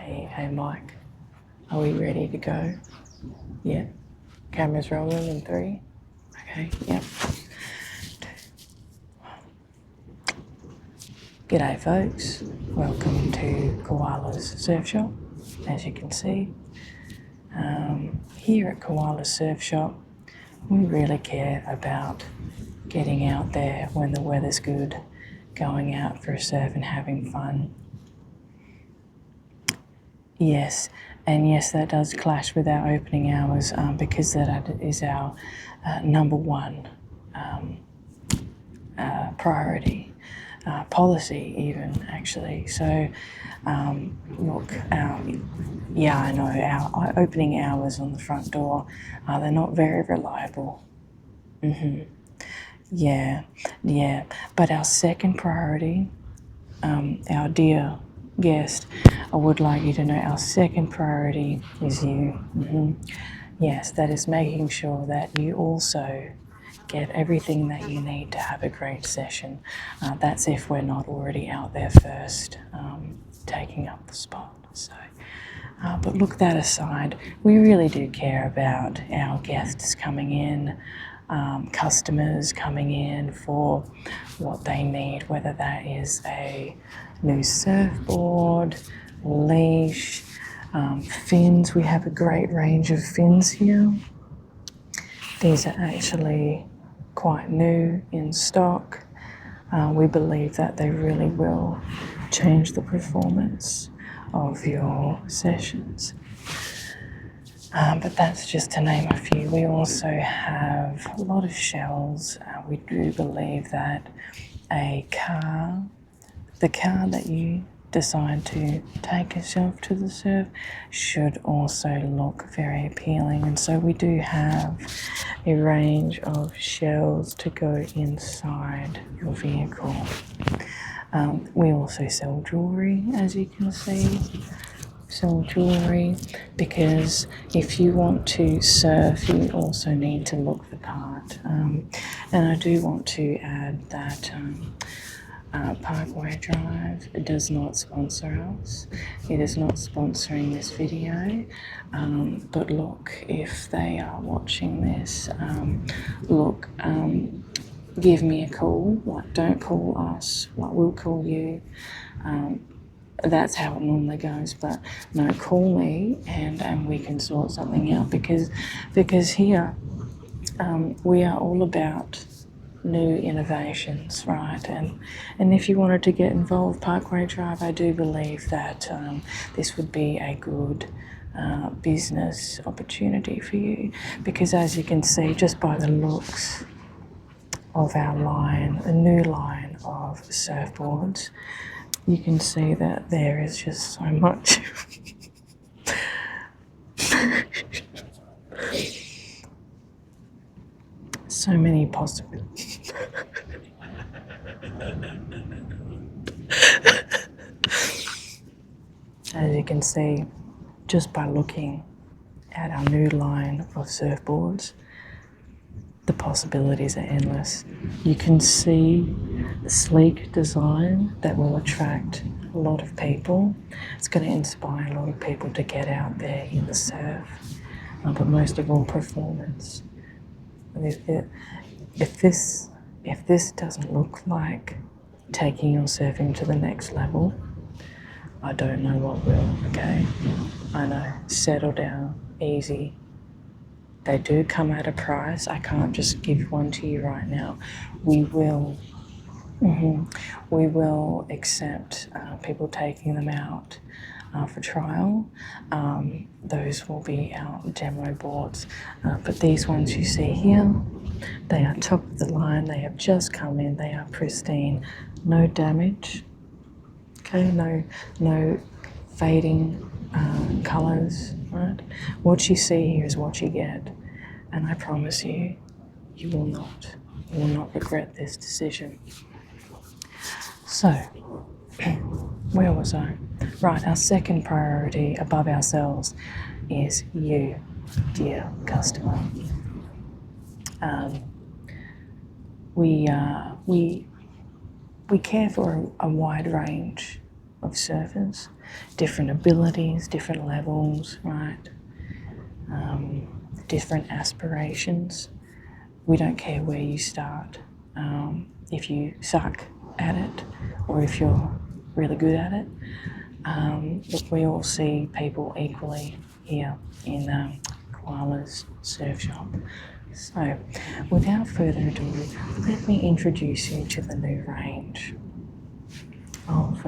Hey Mike, are we ready to go? Yeah. Camera's rolling in 3. Okay, yep. G'day folks, welcome to Koala's Surf Shop. As you can see, here at Koala's Surf Shop, we really care about getting out there when the weather's good, going out for a surf and having fun. Yes, and yes, that does clash with our opening hours because that is our number one priority, policy even, actually. So, look, yeah, I know, our opening hours on the front door, they're not very reliable. Yeah, but our second priority, our dear guest, I would like you to know our second priority is you. Yes, that is making sure that you also get everything that you need to have a great session. That's if we're not already out there first, taking up the spot. So, but look that aside, we really do care about our guests coming in, customers coming in for what they need, whether that is a new surfboard, leash, fins. We have a great range of fins here. These are actually quite new in stock. We believe that they really will change the performance of your sessions. But that's just to name a few. We also have a lot of shells. We do believe that the car that you decide to take yourself to the surf should also look very appealing, and so we do have a range of shells to go inside your vehicle. We also sell jewellery, as you can see. Sell jewellery because if you want to surf, you also need to look the part. And I do want to add that Parkway Drive does not sponsor us. It is not sponsoring this video. But look, if they are watching this, give me a call. Like, don't call us. Like, we'll call you. That's how it normally goes, but no, call me and we can sort something out because here we are all about new innovations, right? And if you wanted to get involved, Parkway Drive, I do believe that this would be a good business opportunity for you because, as you can see, just by the looks of our line, a new line of surfboards, you can see that there is just so much so many possibilities. As you can see, just by looking at our new line of surfboards, the possibilities are endless. You can see the sleek design that will attract a lot of people. It's going to inspire a lot of people to get out there in the surf, but most of all, performance. If this doesn't look like taking your surfing to the next level, I don't know what will, okay? I know, settle down, easy. They do come at a price. I can't just give one to you right now. We will accept people taking them out for trial. Those will be our demo boards. But these ones you see here, they are top of the line. They have just come in. They are pristine. No damage. Okay, no fading colours, right? What you see here is what you get. And I promise you, you will not regret this decision. So, where was I? Right, our second priority above ourselves is you, dear customer. We care for a wide range of surfers, different abilities, different levels, right? Different aspirations. We don't care where you start. If you suck at it or if you're really good at it. Look, we all see people equally here in Koala's surf shop. So, without further ado, let me introduce you to the new range of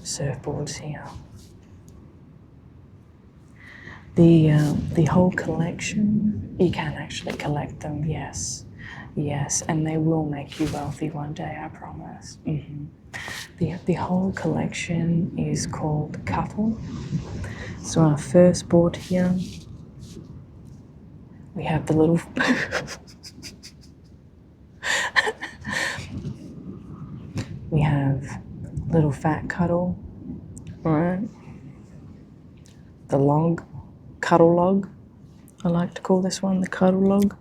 surfboards here. The whole collection, you can actually collect them, yes, and they will make you wealthy one day, I promise. The whole collection is called Cuttle. So our first board here, we have the little we have little fat Cuttle, right? The log, Cuddle log. I like to call this one the Cuddle log.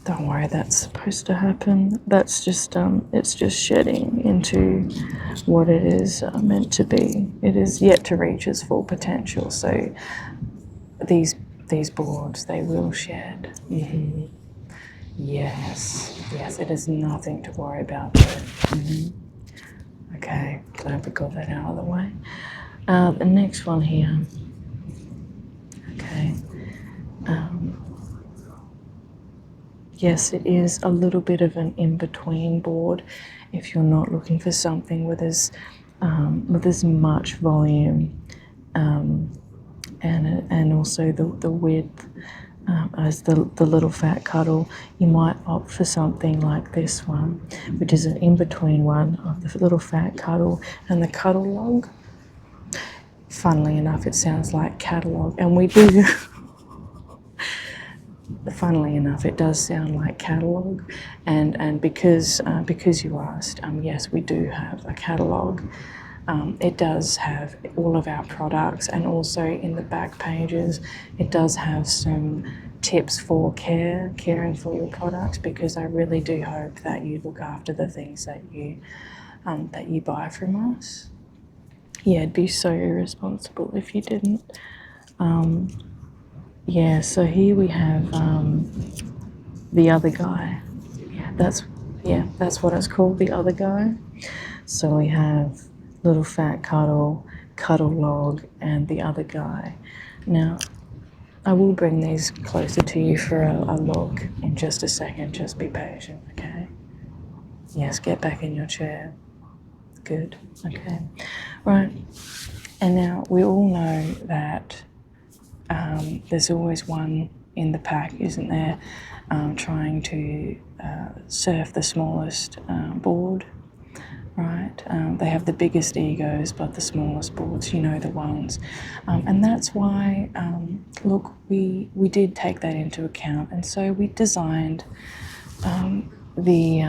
Don't worry, that's supposed to happen. That's just it's just shedding into what it is meant to be. It is yet to reach its full potential. So these boards, they will shed. Yes, it is nothing to worry about there. Okay, glad we got that out of the way. The next one here. Okay. Yes, it is a little bit of an in-between board if you're not looking for something with as much volume and also the width as the little fat Cuddle. You might opt for something like this one, which is an in-between one of the little fat Cuddle and the Cuddle log. Funnily enough, it sounds like catalogue, and we do. Funnily enough, it does sound like catalogue, and because you asked, yes, we do have a catalogue. It does have all of our products, and also in the back pages, it does have some tips for caring for your products, because I really do hope that you look after the things that you buy from us. Yeah, it'd be so irresponsible if you didn't. Yeah, so here we have the other guy. That's what it's called, the other guy. So we have little fat Cuddle log, and the other guy. Now, I will bring these closer to you for a look in just a second. Just be patient, okay? Yes, get back in your chair. Good, okay. Right, and now we all know that there's always one in the pack, isn't there, trying to surf the smallest board, right? They have the biggest egos but the smallest boards, you know, the ones. And that's why, look, we did take that into account, and so we designed the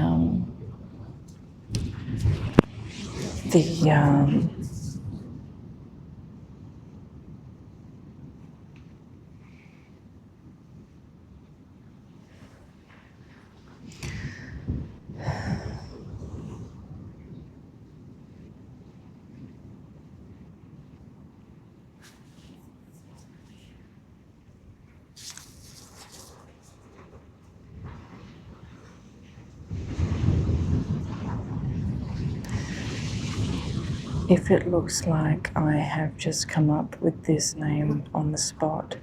if it looks like I have just come up with this name on the spot,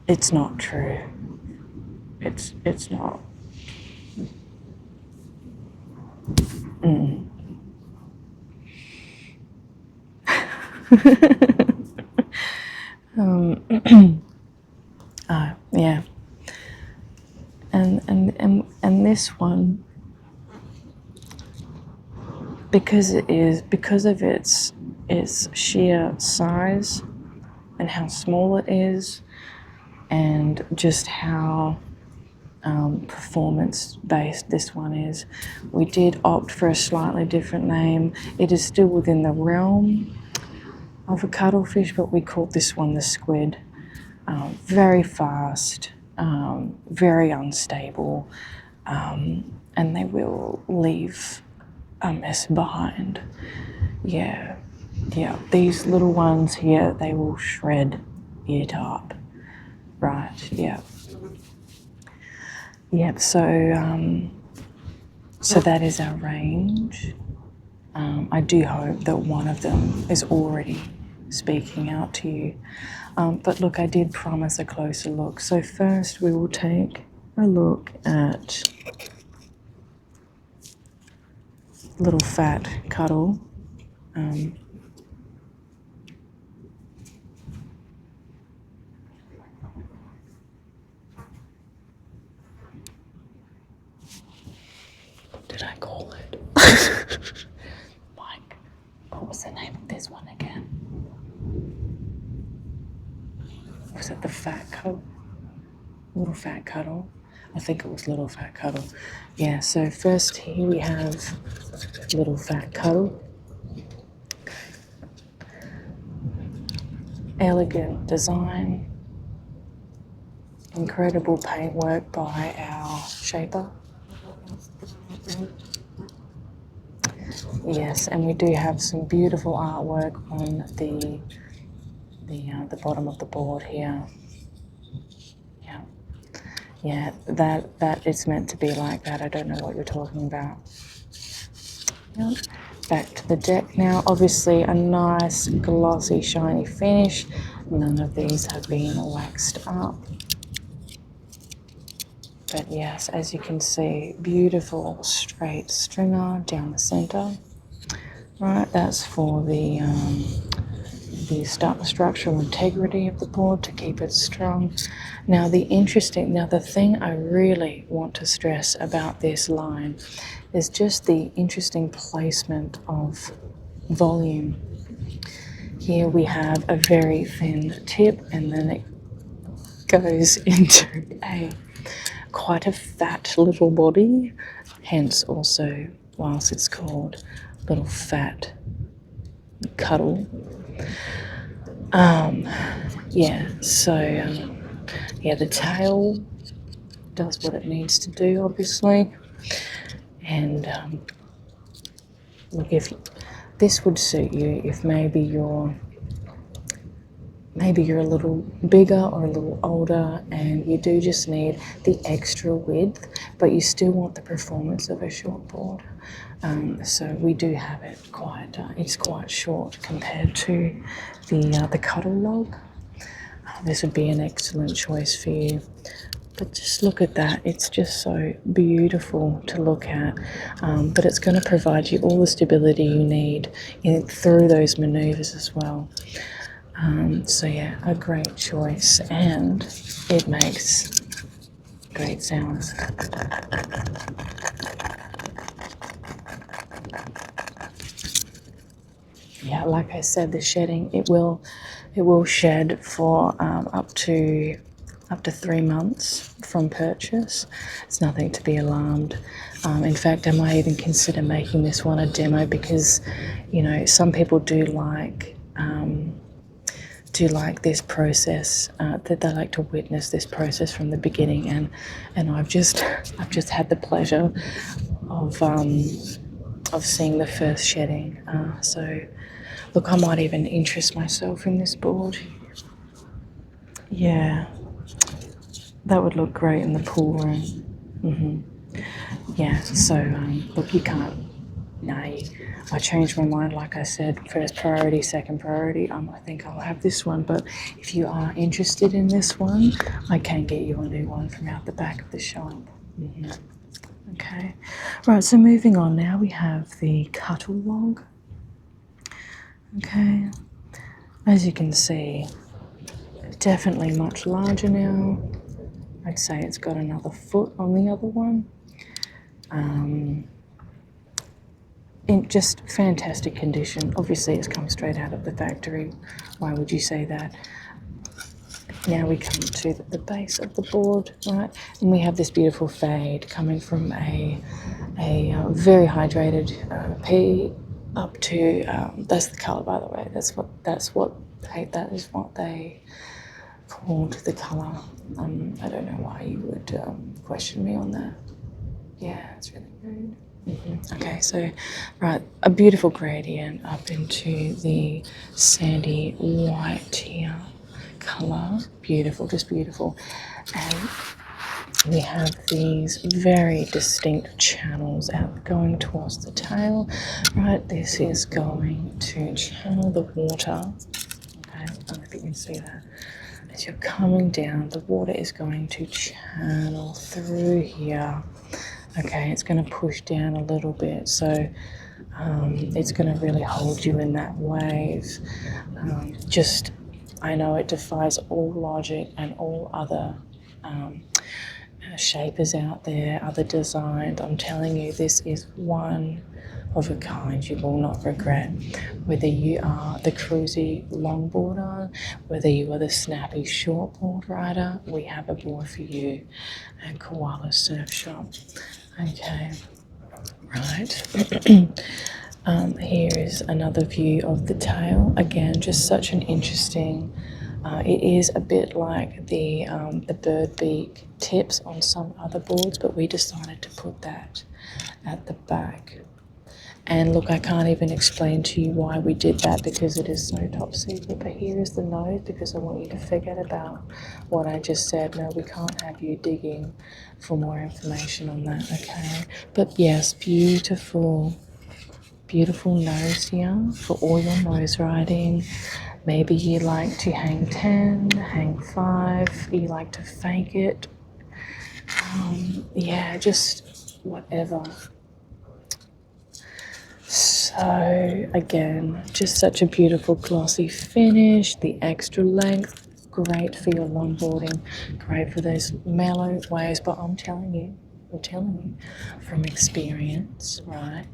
it's not true. It's not. Yeah. And this one, because of its sheer size and how small it is, and just how performance-based this one is, we did opt for a slightly different name. It is still within the realm of a cuttlefish, but we called this one the squid. Very fast, very unstable, and they will leave a mess behind. Yeah, yeah. These little ones here, they will shred it up. Right, yeah. Yep, so that is our range. I do hope that one of them is already speaking out to you. But look, I did promise a closer look. So first we will take a look at little fat Cuddle. Did I call it? Mike, what was the name of this one again? Was it the fat Cuddle? Little fat Cuddle? I think it was Little Fat Cuddle. Yeah, so first here we have Little Fat Cuddle. Elegant design. Incredible paintwork by our shaper. Yes, and we do have some beautiful artwork on the bottom of the board here. Yeah, yeah, that is meant to be like that. I don't know what you're talking about. Yeah. Back to the deck now. Obviously, a nice glossy, shiny finish. None of these have been waxed up. But yes, as you can see, beautiful straight stringer down the center. Right, that's for the structural integrity of the board to keep it strong. Now the thing I really want to stress about this line is just the interesting placement of volume. Here we have a very thin tip, and then it goes into quite a fat little body, hence also whilst it's called Little Fat Cuddle. The tail does what it needs to do, obviously. And look, if this would suit you, if maybe you're a little bigger or a little older and you do just need the extra width, but you still want the performance of a short board. So we do have it it's quite short compared to the Cuddle log. This would be an excellent choice for you. But just look at that, it's just so beautiful to look at. But it's going to provide you all the stability you need through those maneuvers as well. So yeah, a great choice, and it makes great sounds. Yeah, like I said, the shedding, it will shed for up to 3 months from purchase. It's nothing to be alarmed. In fact, I might even consider making this one a demo, because some people do like this process, that they like to witness this process from the beginning, and I've just had the pleasure of seeing the first shedding. So look, I might even interest myself in this board. Yeah, that would look great in the pool room. Yeah, so look, you can't. No, I changed my mind. Like I said, first priority, second priority. I think I'll have this one. But if you are interested in this one, I can get you a new one from out the back of the shop. Okay. Right, so moving on now, we have the Cuttle log. Okay. As you can see, definitely much larger now. I'd say it's got another foot on the other one. In just fantastic condition. Obviously, it's come straight out of the factory. Why would you say that? Now we come to the base of the board, right? And we have this beautiful fade coming from a very hydrated P up to that's the color, by the way. That is what they called the color. I don't know why you would question me on that. Yeah, it's really good. Okay, so right, a beautiful gradient up into the sandy white here colour. Beautiful, just beautiful. And we have these very distinct channels out going towards the tail. Right, this is going to channel the water. Okay, I don't know if you can see that. As you're coming down, the water is going to channel through here. Okay, it's going to push down a little bit, so it's going to really hold you in that wave. I know it defies all logic and all other shapers out there, other designs. I'm telling you, this is one of a kind you will not regret. Whether you are the cruisy longboarder, whether you are the snappy shortboard rider, we have a board for you at Koala'ssurfshop. Okay, right. Here is another view of the tail. Again, just such an interesting. It is a bit like the bird beak tips on some other boards, but we decided to put that at the back. And look, I can't even explain to you why we did that because it is so top secret. But here is the nose because I want you to forget about what I just said. No, we can't have you digging for more information on that, okay? But yes, beautiful, beautiful nose here for all your nose riding. Maybe you like to hang 10, hang 5, you like to fake it. Yeah, just whatever. So again, just such a beautiful glossy finish, the extra length, great for your longboarding, great for those mellow waves, but I'm telling you from experience, right?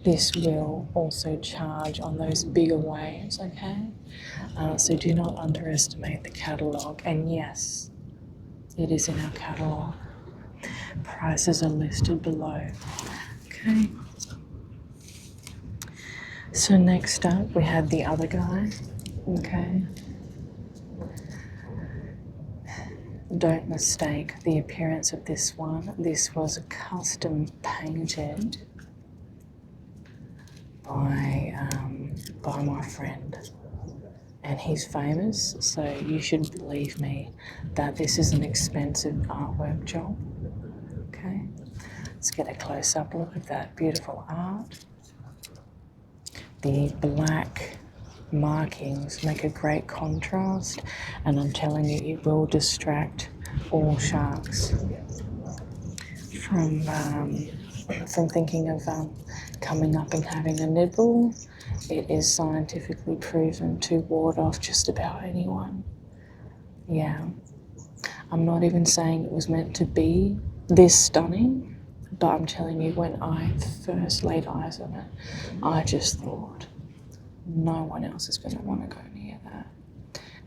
This will also charge on those bigger waves, okay? So do not underestimate the catalogue. And yes, it is in our catalogue. Prices are listed below. Okay. So next up, we have the other guy. Okay. Don't mistake the appearance of this one. This was custom painted by my friend, and he's famous, so you should believe me that this is an expensive artwork job. Okay, let's get a close-up look at that beautiful art. The black markings make a great contrast, and I'm telling you, it will distract all sharks from thinking of coming up and having a nibble. It is scientifically proven to ward off just about anyone. Yeah, I'm not even saying it was meant to be this stunning, but I'm telling you, when I first laid eyes on it, I just thought, no one else is going to want to go near that.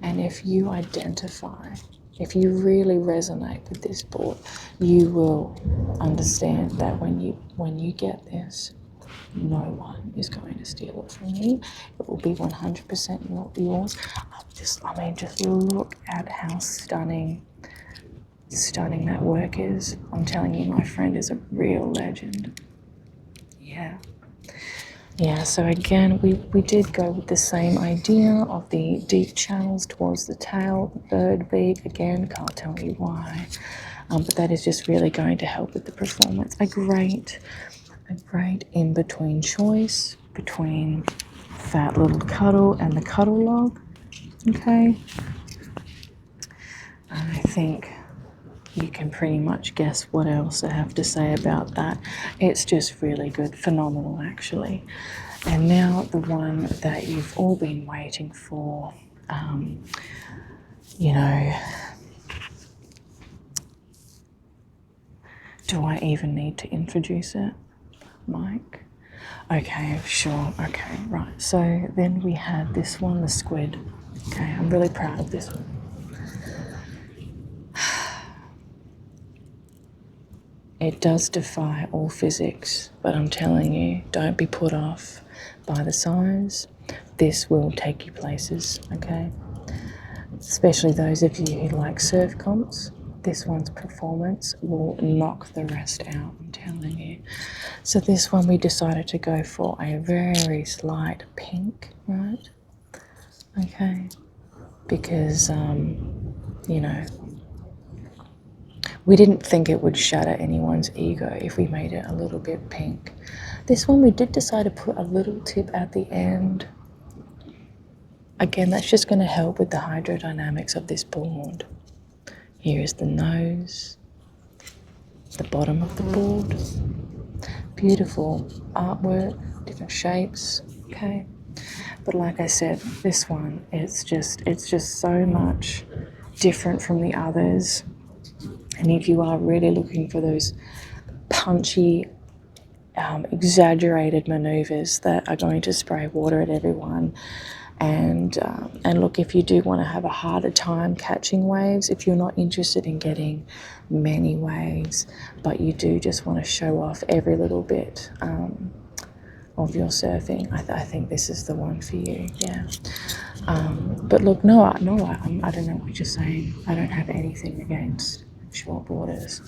And if you identify, if you really resonate with this board, you will understand that when you get this, no one is going to steal it from you. It will be 100% not yours. Just look at how stunning that work is. I'm telling you, my friend is a real legend. Yeah. Yeah, so again, we did go with the same idea of the deep channels towards the tail, the bird beak. Again, can't tell you why, but that is just really going to help with the performance. A great in-between choice between Fat Little Cuddle and the Cuddle Log. Okay, I think you can pretty much guess what else I have to say about that. It's just really good, phenomenal actually. And now the one that you've all been waiting for, you know, do I even need to introduce it, Mike? Okay, sure, okay, right. So then we had this one, the squid. Okay, I'm really proud of this one. It does defy all physics, but I'm telling you, don't be put off by the size. This will take you places, okay? Especially those of you who like surf comps. this one's performance will knock the rest out, I'm telling you. So this one we decided to go for a very slight pink, right? Okay, because, you know, we didn't think it would shatter anyone's ego if we made it a little bit pink. This one we did decide to put a little tip at the end. Again, that's just going to help with the hydrodynamics of this board. Here is the nose, the bottom of the board. Beautiful artwork, different shapes, okay? But like I said, this one, it's just so much different from the others. And if you are really looking for those punchy, exaggerated maneuvers that are going to spray water at everyone, and look, if you do want to have a harder time catching waves, if you're not interested in getting many waves, but you do just want to show off every little bit of your surfing, I think this is the one for you, yeah. But look, no, I don't know what you're saying. I don't have anything against shortboarders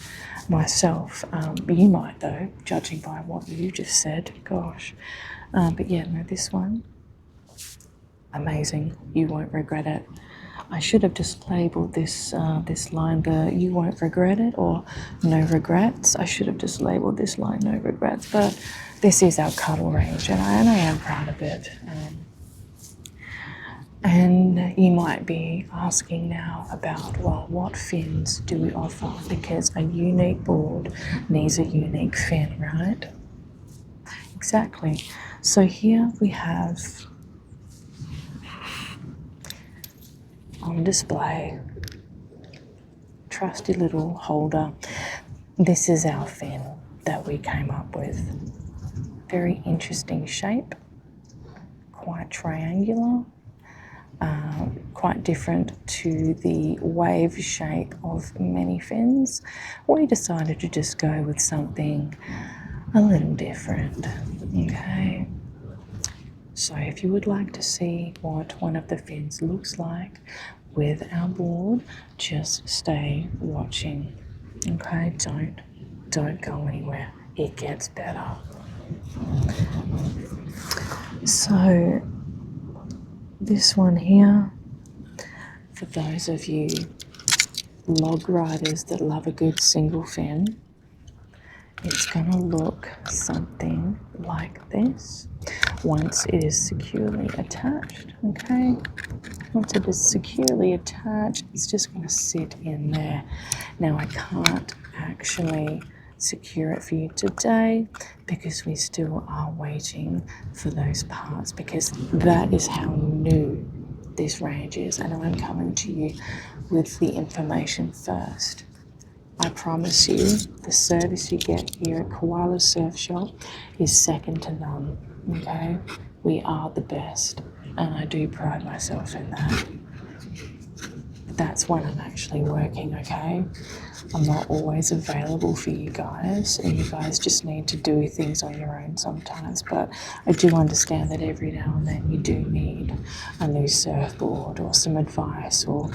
myself. You might though, judging by what you just said, gosh. But yeah, no, this one, amazing. You won't regret it. I should have just labelled this this line, the "you won't regret it" or "no regrets." I should have just labelled this line "no regrets." But this is our cuddle range, and I am proud of it. And you might be asking now about, well, what fins do we offer? Because a unique board needs a unique fin, right? Exactly. So here we have on display, trusty little holder. This is our fin that we came up with. Very interesting shape, quite triangular. Quite different to the wave shape of many fins. We decided to just go with something a little different, okay? So if you would like to see what one of the fins looks like with our board, just stay watching, okay? Don't go anywhere. It gets better. So this one here, for those of you log riders that love a good single fin, it's going to look something like this once it is securely attached, okay? Once it is securely attached, it's just going to sit in there. Now, I can't actually secure it for you today because we still are waiting for those parts, because that is how new this range is, and I'm coming to you with the information first. I promise you, the service you get here at koala'ssurfshop is second to none, okay? We are the best, and I do pride myself in that. That's when I'm actually working, okay? I'm not always available for you guys, and you guys just need to do things on your own sometimes, but I do understand that every now and then you do need a new surfboard or some advice, or,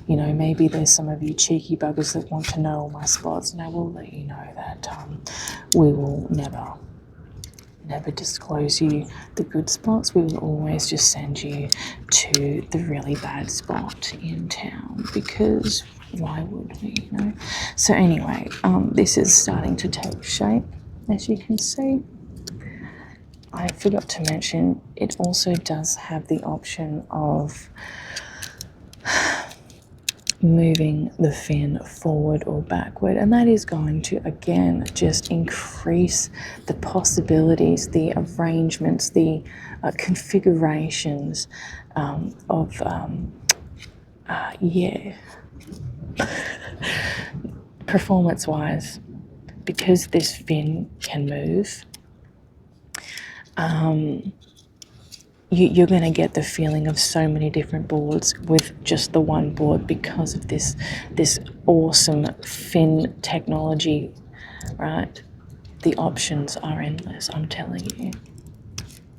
you know, maybe there's some of you cheeky buggers that want to know all my spots, and I will let you know that we will never disclose you the good spots. We will always just send you to the really bad spot in town, because why would we, you know? So anyway, this is starting to take shape, as you can see. I forgot to mention, it also does have the option of moving the fin forward or backward, and that is going to again just increase the possibilities, the arrangements, the configurations of performance wise, because this fin can move. You're going to get the feeling of so many different boards with just the one board, because of this awesome fin technology, right? The options are endless, I'm telling you.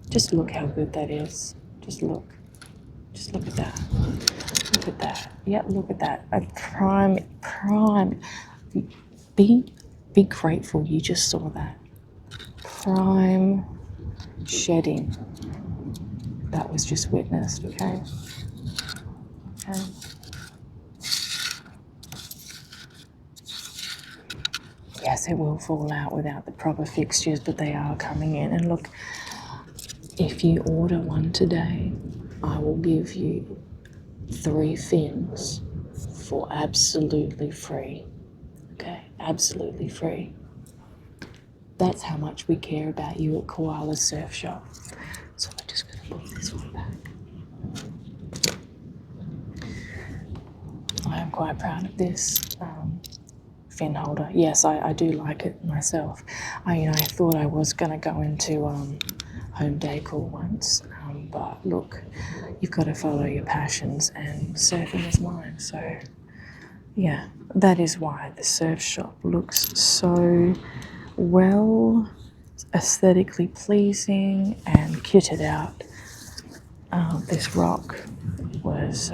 Just look how good that is. Just look at that. Look at that. Yeah, look at that. A prime. Be grateful you just saw that. Prime shedding that was just witnessed, okay? Okay. Yes, it will fall out without the proper fixtures, but they are coming in. And look, if you order one today, I will give you 3 fins for absolutely free. Okay, absolutely free. That's how much we care about you at Koala'ssurfshop. So we're just going to put this one back. I am quite proud of this fin holder. Yes, I do like it myself. I thought I was going to go into home decor once, but look, you've got to follow your passions, and surfing is mine. So yeah, that is why the surf shop looks so well, aesthetically pleasing and kitted out. This rock was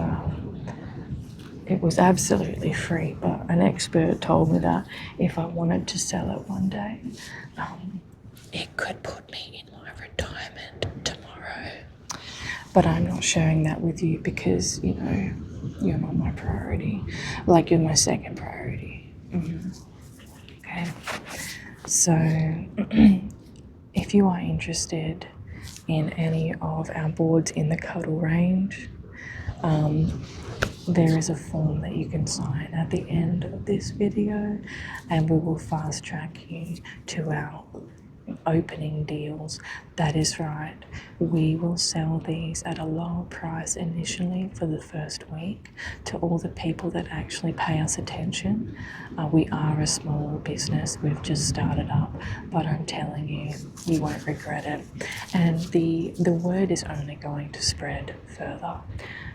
it was absolutely free, but an expert told me that if I wanted to sell it one day, it could put me in my retirement tomorrow. But I'm not sharing that with you because, you're not my priority. Like, you're my second priority. Okay. So, if you are interested in any of our boards in the Cuddle range, there is a form that you can sign at the end of this video, and we will fast track you to our opening deals. That is right. We will sell these at a lower price initially for the first week to all the people that actually pay us attention. We are a small business. We've just started up, but I'm telling you, you won't regret it. And the word is only going to spread further.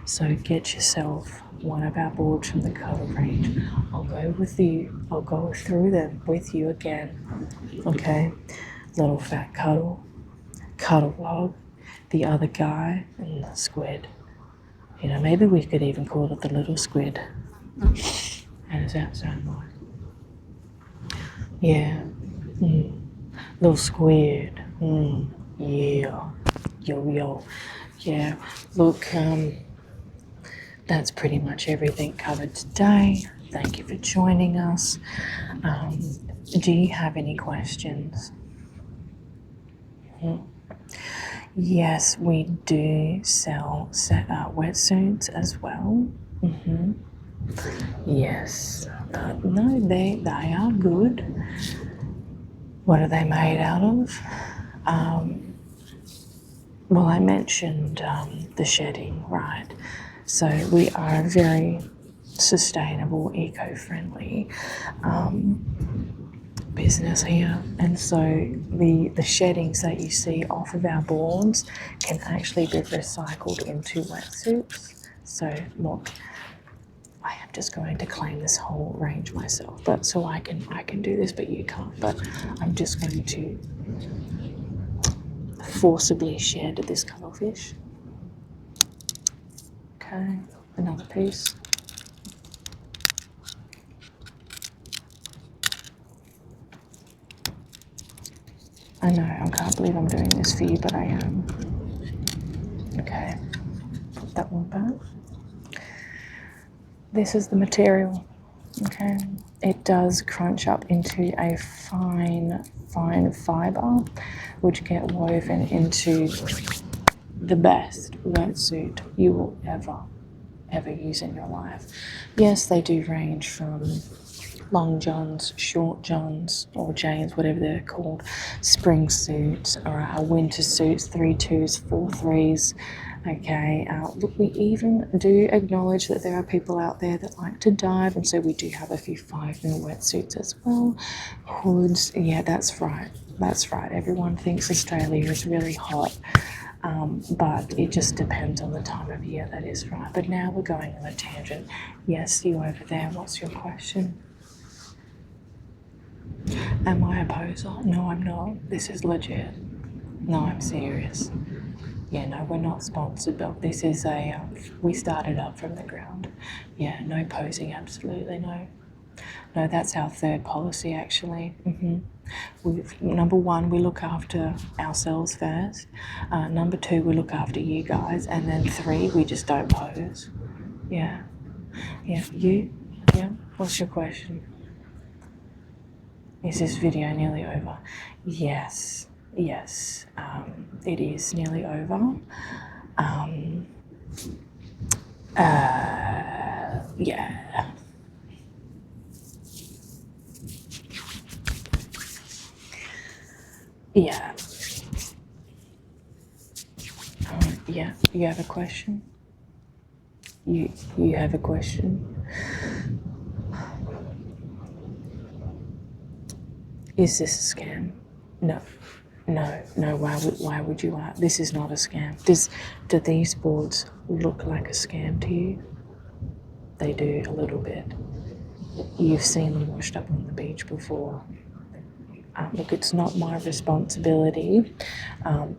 So get yourself one of our boards from the Cuddle range. I'll go through them with you again. Okay? Little fat cuddle log, the other guy, and the squid. Maybe we could even call it the little squid. How does that sound like? Yeah. Little squid. Yeah. Yo. Yeah. Look, that's pretty much everything covered today. Thank you for joining us. Do you have any questions? Yes, we do sell wetsuits as well. Yes. No, they are good. What are they made out of? Well, I mentioned the shedding, right? So we are very sustainable, eco-friendly business here, and so the sheddings that you see off of our boards can actually be recycled into wetsuits. So look, I am just going to claim this whole range myself, but so I can do this, but you can't. But I'm just going to forcibly shed this cuttlefish. Okay, another piece. I know, I can't believe I'm doing this for you, but I am. Okay, put that one back. This is the material, okay? It does crunch up into a fine fibre, which get woven into the best wetsuit you will ever use in your life. Yes, they do range from long johns, short johns, or Janes, whatever they're called, spring suits, or our winter suits, 3/2s, 4/3s. Okay, look, we even do acknowledge that there are people out there that like to dive, and so we do have a few 5mm wetsuits as well. Hoods, yeah, that's right. Everyone thinks Australia is really hot. But it just depends on the time of year, that is right. But now we're going on a tangent. Yes, you over there, what's your question? Am I a poser? No, I'm not. This is legit. No, I'm serious. Yeah, no, we're not sponsored, but this is a, we started up from the ground. Yeah, no posing, absolutely no. No, that's our third policy actually. Number one, we look after ourselves first. Number two, we look after you guys. And then three, we just don't pose. Yeah. Yeah, you? Yeah? What's your question? Is this video nearly over? Yes, yes, it is nearly over. Yeah. Yeah. Yeah, you have a question? You have a question? Is this a scam? No. No, why would you ask? This is not a scam. Do these boards look like a scam to you? They do a little bit. You've seen them washed up on the beach before. Look, it's not my responsibility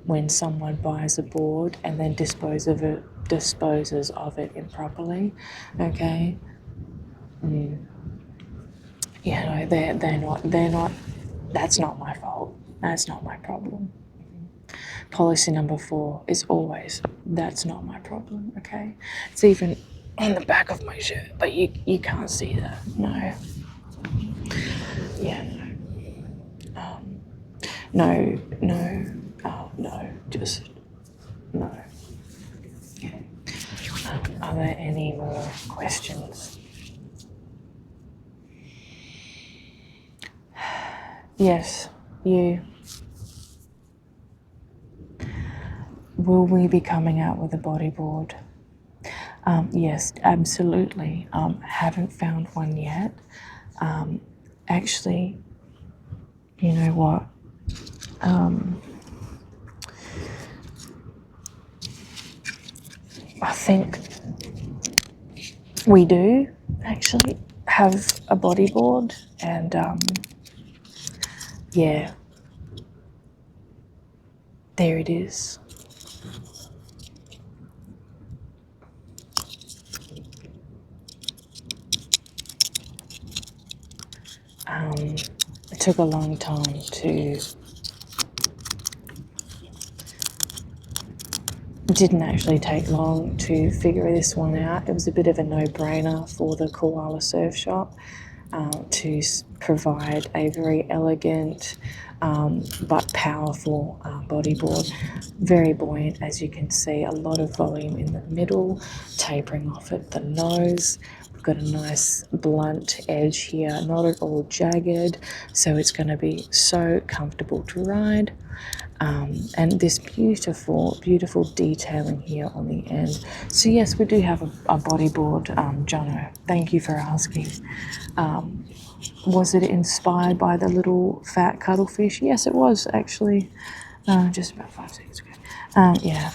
when someone buys a board and then disposes of it improperly. Okay. Yeah, no, they're not. That's not my fault. That's not my problem. Policy number 4 is always, that's not my problem. Okay. It's even on the back of my shirt, but you can't see that. No. Yeah. No. No, just no. Okay. Are there any more questions? Yes, you. Will we be coming out with a bodyboard? Yes, absolutely. Haven't found one yet. Actually, you know what? I think we do actually have a bodyboard, and yeah, there it is. It took a long time to. It didn't actually take long to figure this one out. It was a bit of a no-brainer for the koala'ssurfshop to provide a very elegant but powerful bodyboard. Very buoyant, as you can see, a lot of volume in the middle, tapering off at the nose. We've got a nice blunt edge here, not at all jagged, so it's going to be so comfortable to ride. And this beautiful, beautiful detailing here on the end. So yes, we do have a bodyboard, Jono. Thank you for asking. Was it inspired by the little fat cuttlefish? Yes, it was actually, just about 5 seconds ago. Yeah.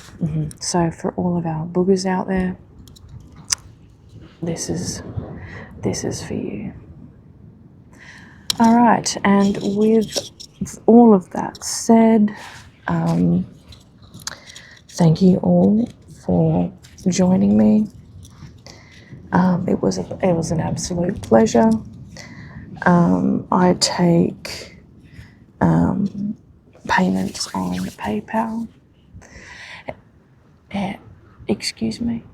So for all of our boogers out there, this is for you. All right, and with all of that said, thank you all for joining me. It was an absolute pleasure. I take payments on PayPal. Excuse me?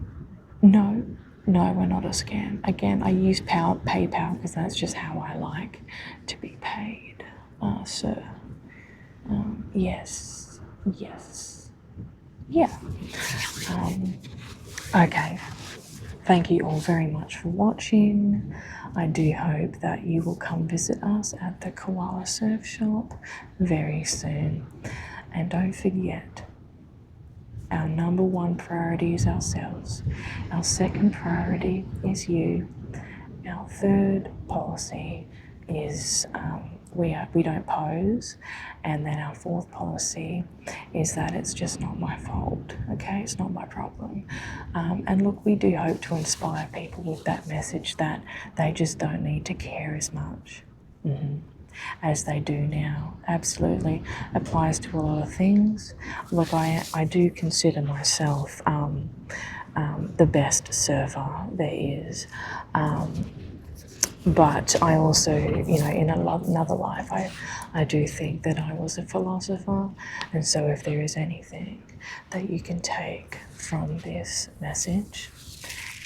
No, we're not a scam. Again, I use PayPal because that's just how I like to be paid, sir. Yes. Yeah. Okay. Thank you all very much for watching. I do hope that you will come visit us at the koala'ssurfshop very soon. And don't forget, our number 1 priority is ourselves. Our second priority is you. Our third policy is we don't pose, and then our fourth policy is that it's just not my fault. Okay, it's not my problem. And look, we do hope to inspire people with that message that they just don't need to care as much. as they do now. Absolutely applies to a lot of things. Look, I do consider myself the best surfer there is. But I also, you know, in another life, I do think that I was a philosopher. And so if there is anything that you can take from this message,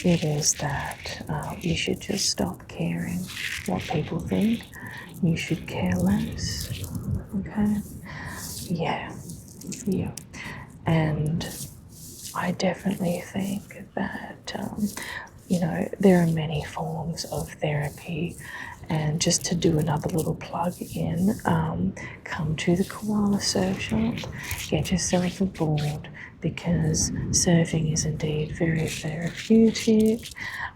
it is that you should just stop caring what people think. You should care less. Okay? Yeah. Yeah. And I definitely think that, you know, there are many forms of therapy. And just to do another little plug in, come to the Koala Surf Shop, get yourself a board, because surfing is indeed very therapeutic,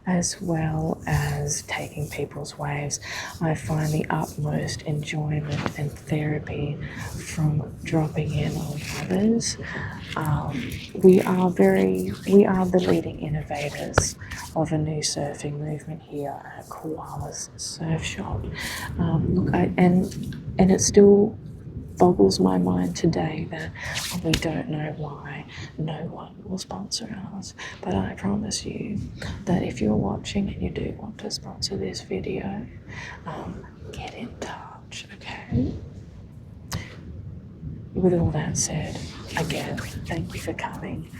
as well as taking people's waves. I find the utmost enjoyment and therapy from dropping in on others. We are the leading innovators of a new surfing movement here at Surfshop. Look, and it still boggles my mind today that we don't know why no one will sponsor us. But I promise you that if you're watching and you do want to sponsor this video, get in touch, okay? With all that said, again, thank you for coming,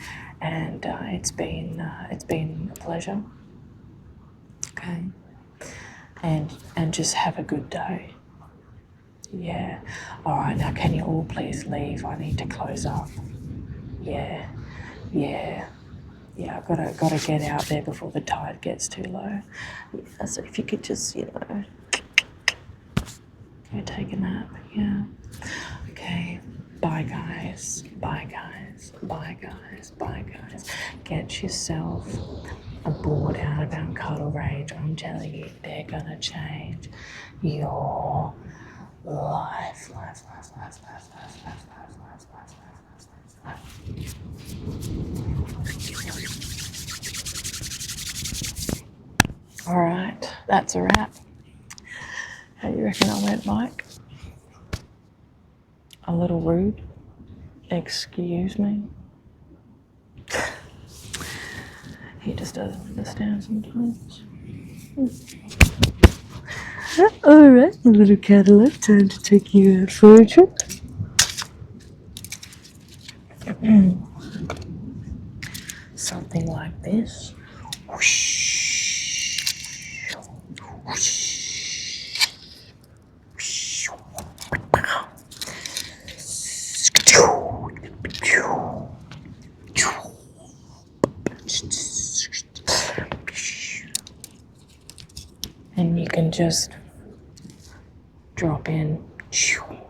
and it's been a pleasure. Okay, and just have a good day. Yeah. All right. Now, can you all please leave? I need to close up. Yeah. Yeah. Yeah. I've got to get out there before the tide gets too low. Yeah, so if you could just, you know, go take a nap. Yeah. Okay. Bye, guys. Bye, guys. Bye, guys. Bye, guys. Get yourself a board out about Cuddle Range. I'm telling you, they're gonna change your life. All right, that's a wrap. How do you reckon I went, Mike? A little rude? Excuse me? He just doesn't understand sometimes. All right, little Cadillac, time to take you out for a trip. Something like this. And you can just drop in,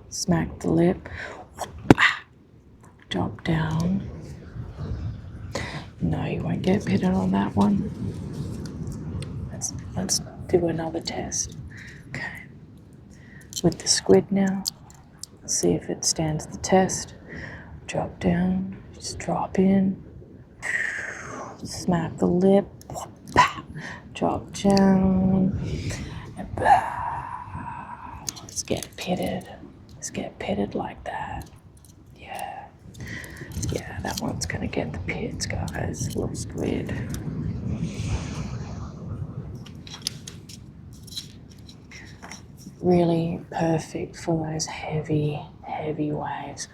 smack the lip, drop down. No, you won't get pitted on that one. Let's do another test. Okay. With the squid now, see if it stands the test. Drop down, just drop in, smack the lip, drop down, and let's get pitted. Let's get pitted like that. Yeah. Yeah, that one's gonna get the pits, guys. Little squid. Really perfect for those heavy, heavy waves.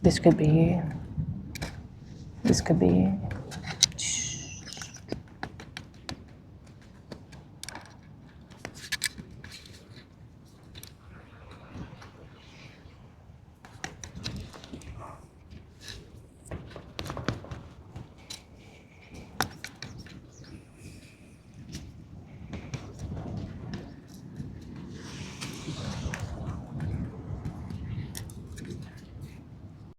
This could be you. This could be you.